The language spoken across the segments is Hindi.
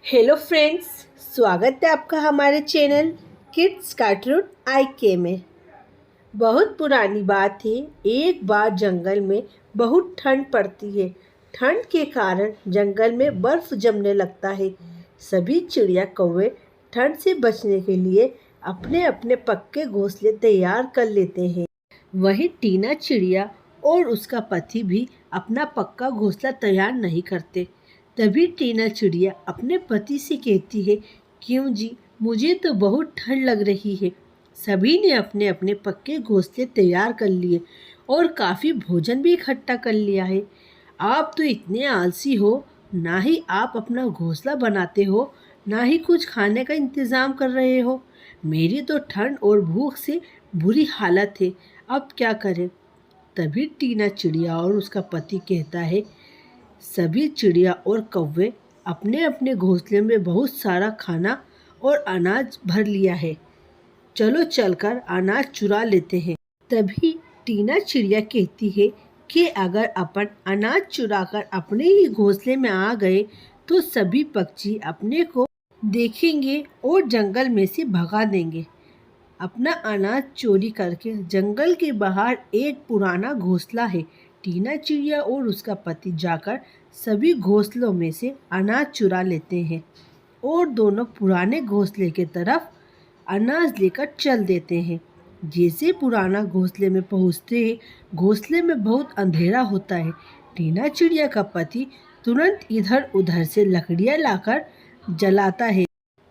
हेलो फ्रेंड्स, स्वागत है आपका हमारे चैनल किड्स कार्टून IK में। बहुत पुरानी बात है। एक बार जंगल में बहुत ठंड पड़ती है। ठंड के कारण जंगल में बर्फ जमने लगता है। सभी चिड़िया कौवे ठंड से बचने के लिए अपने अपने पक्के घोंसले तैयार कर लेते हैं। वहीं टीना चिड़िया और उसका पति भी अपना पक्का घोंसला तैयार नहीं करते। तभी टीना चिड़िया अपने पति से कहती है, क्यों जी, मुझे तो बहुत ठंड लग रही है। सभी ने अपने अपने पक्के घोंसले तैयार कर लिए और काफ़ी भोजन भी इकट्ठा कर लिया है। आप तो इतने आलसी हो, ना ही आप अपना घोंसला बनाते हो, ना ही कुछ खाने का इंतज़ाम कर रहे हो। मेरी तो ठंड और भूख से बुरी हालत है, अब क्या करें। तभी टीना चिड़िया और उसका पति कहता है, सभी चिड़िया और कौवे अपने अपने घोंसले में बहुत सारा खाना और अनाज भर लिया है। चलो चलकर अनाज चुरा लेते हैं। तभी टीना चिड़िया कहती है कि अगर अपन अनाज चुराकर अपने ही घोंसले में आ गए तो सभी पक्षी अपने को देखेंगे और जंगल में से भगा देंगे। अपना अनाज चोरी करके जंगल के बाहर एक पुराना घोंसला है। टीना चिड़िया और उसका पति जाकर सभी घोंसलों में से अनाज चुरा लेते हैं और दोनों पुराने घोंसले की तरफ अनाज लेकर चल देते हैं। जैसे पुराना घोंसले में पहुंचते हैं, घोंसले में बहुत अंधेरा होता है। टीना चिड़िया का पति तुरंत इधर उधर से लकड़ियाँ लाकर जलाता है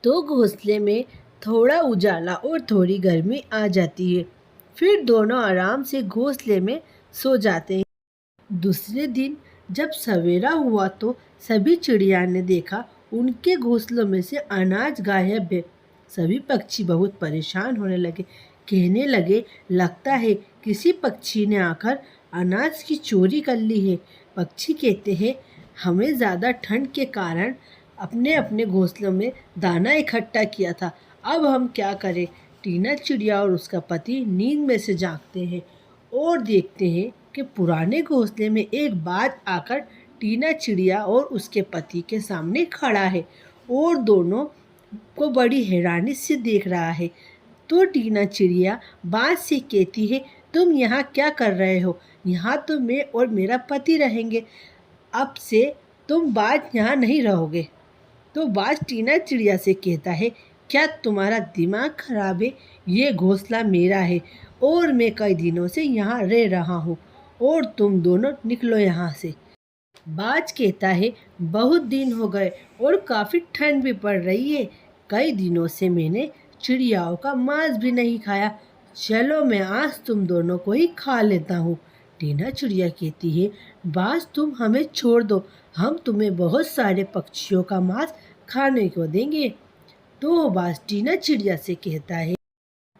तो घोंसले में थोड़ा उजाला और थोड़ी गर्मी आ जाती है। फिर दोनों आराम से घोंसले में सो जाते हैं। दूसरे दिन जब सवेरा हुआ तो सभी चिड़िया ने देखा उनके घोंसलों में से अनाज गायब है। सभी पक्षी बहुत परेशान होने लगे, कहने लगे, लगता है किसी पक्षी ने आकर अनाज की चोरी कर ली है। पक्षी कहते हैं, हमें ज़्यादा ठंड के कारण अपने अपने घोंसलों में दाना इकट्ठा किया था, अब हम क्या करें। टीना चिड़िया और उसका पति नींद में से जागते हैं और देखते हैं कि पुराने घोंसले में एक बाज आकर टीना चिड़िया और उसके पति के सामने खड़ा है और दोनों को बड़ी हैरानी से देख रहा है। तो टीना चिड़िया बाज से कहती है, तुम यहाँ क्या कर रहे हो? यहाँ तो मैं और मेरा पति रहेंगे, अब से तुम बाज यहाँ नहीं रहोगे। तो बाज टीना चिड़िया से कहता है, क्या तुम्हारा दिमाग खराब है? ये घोंसला मेरा है और मैं कई दिनों से यहाँ रह रहा हूँ और तुम दोनों निकलो यहाँ से। बाज कहता है, बहुत दिन हो गए और काफ़ी ठंड भी पड़ रही है। कई दिनों से मैंने चिड़ियाओं का मांस भी नहीं खाया। चलो मैं आज तुम दोनों को ही खा लेता हूँ। टीना चिड़िया कहती है, बाज तुम हमें छोड़ दो, हम तुम्हें बहुत सारे पक्षियों का मांस खाने को देंगे। तो बाज टीना चिड़िया से कहता है,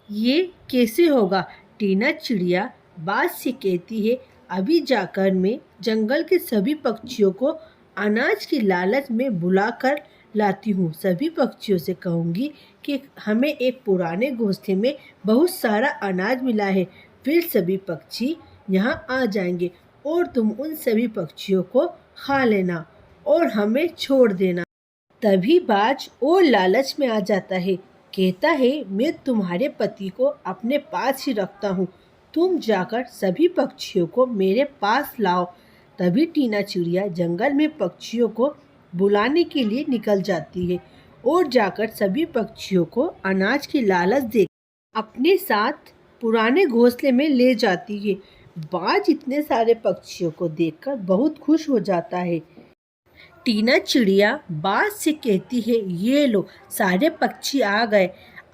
ये कैसे होगा? टीना चिड़िया बाज से कहती है, अभी जाकर मैं जंगल के सभी पक्षियों को अनाज की लालच में बुलाकर लाती हूँ। सभी पक्षियों से कहूँगी कि हमें एक पुराने घोंसले में बहुत सारा अनाज मिला है। फिर सभी पक्षी यहाँ आ जाएंगे और तुम उन सभी पक्षियों को खा लेना और हमें छोड़ देना। तभी बाज और लालच में आ जाता है, कहता है, मैं तुम्हारे पति को अपने पास ही रखता हूँ, तुम जाकर सभी पक्षियों को मेरे पास लाओ। तभी टीना चिड़िया जंगल में पक्षियों को बुलाने के लिए निकल जाती है और जाकर सभी पक्षियों को अनाज की लालच दे अपने साथ पुराने घोंसले में ले जाती है। बाज इतने सारे पक्षियों को देखकर बहुत खुश हो जाता है। टीना चिड़िया बाज से कहती है, ये लो, सारे पक्षी आ गए,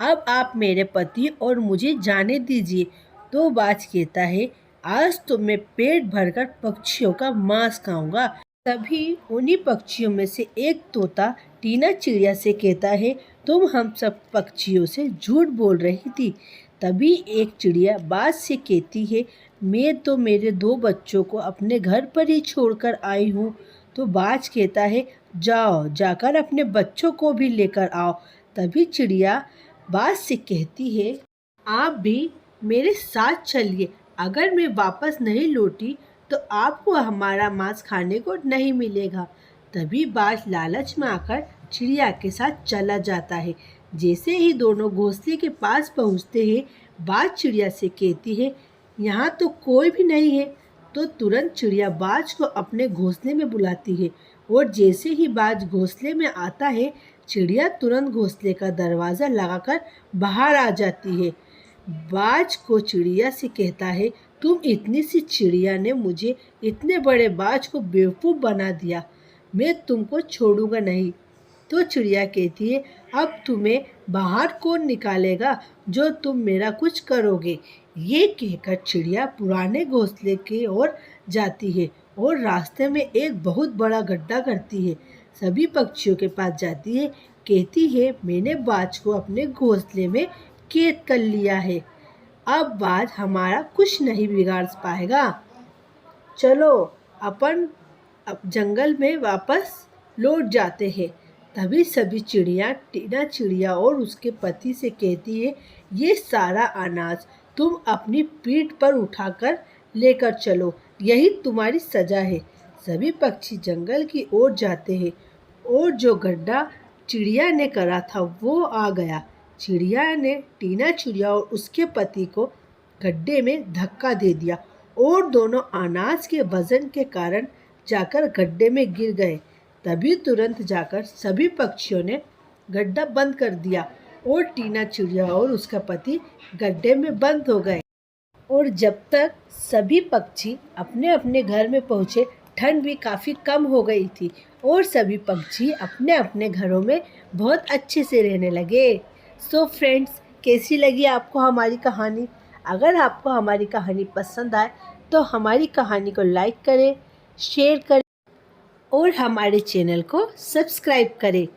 अब आप मेरे पति और मुझे जाने दीजिए। तो बाज कहता है, आज तो मैं पेट भरकर पक्षियों का मांस खाऊंगा। तभी उन्हीं पक्षियों में से एक तोता टीना चिड़िया से कहता है, तुम हम सब पक्षियों से झूठ बोल रही थी। तभी एक चिड़िया बाज से कहती है, मैं तो मेरे 2 बच्चों को अपने घर पर ही छोड़कर आई हूँ। तो बाज कहता है, जाओ, जाकर अपने बच्चों को भी लेकर आओ। तभी चिड़िया बाज से कहती है, आप भी मेरे साथ चलिए, अगर मैं वापस नहीं लौटी तो आपको हमारा मांस खाने को नहीं मिलेगा। तभी बाज लालच में आकर चिड़िया के साथ चला जाता है। जैसे ही दोनों घोंसले के पास पहुँचते हैं, बाज चिड़िया से कहती है, यहाँ तो कोई भी नहीं है। तो तुरंत चिड़िया बाज को अपने घोंसले में बुलाती है और जैसे ही बाज घोंसले में आता है, चिड़िया तुरंत घोंसले का दरवाज़ा लगाकर बाहर आ जाती है। बाज को चिड़िया से कहता है, तुम इतनी सी चिड़िया ने मुझे इतने बड़े बाज को बेवकूफ़ बना दिया, मैं तुमको छोड़ूंगा नहीं। तो चिड़िया कहती है, अब तुम्हें बाहर कौन निकालेगा जो तुम मेरा कुछ करोगे। ये कहकर चिड़िया पुराने घोंसले की ओर जाती है और रास्ते में एक बहुत बड़ा गड्ढा करती है। सभी पक्षियों के पास जाती है, कहती है, मैंने बाज को अपने घोंसले में कैद कर लिया है, अब बाज हमारा कुछ नहीं बिगाड़ पाएगा। चलो अपन अब जंगल में वापस लौट जाते हैं। तभी सभी चिड़िया टीना चिड़िया और उसके पति से कहती है, ये सारा अनाज तुम अपनी पीठ पर उठाकर लेकर चलो, यही तुम्हारी सजा है। सभी पक्षी जंगल की ओर जाते हैं और जो गड्ढा चिड़िया ने करा था वो आ गया। चिड़िया ने टीना चिड़िया और उसके पति को गड्ढे में धक्का दे दिया और दोनों अनाज के वजन के कारण जाकर गड्ढे में गिर गए। तभी तुरंत जाकर सभी पक्षियों ने गड्ढा बंद कर दिया और टीना चिड़िया और उसका पति गड्ढे में बंद हो गए। और जब तक सभी पक्षी अपने अपने घर में पहुँचे, ठंड भी काफ़ी कम हो गई थी और सभी पक्षी अपने अपने घरों में बहुत अच्छे से रहने लगे। सो फ्रेंड्स, कैसी लगी आपको हमारी कहानी? अगर आपको हमारी कहानी पसंद आए तो हमारी कहानी को लाइक करें, शेयर करें और हमारे चैनल को सब्सक्राइब करें।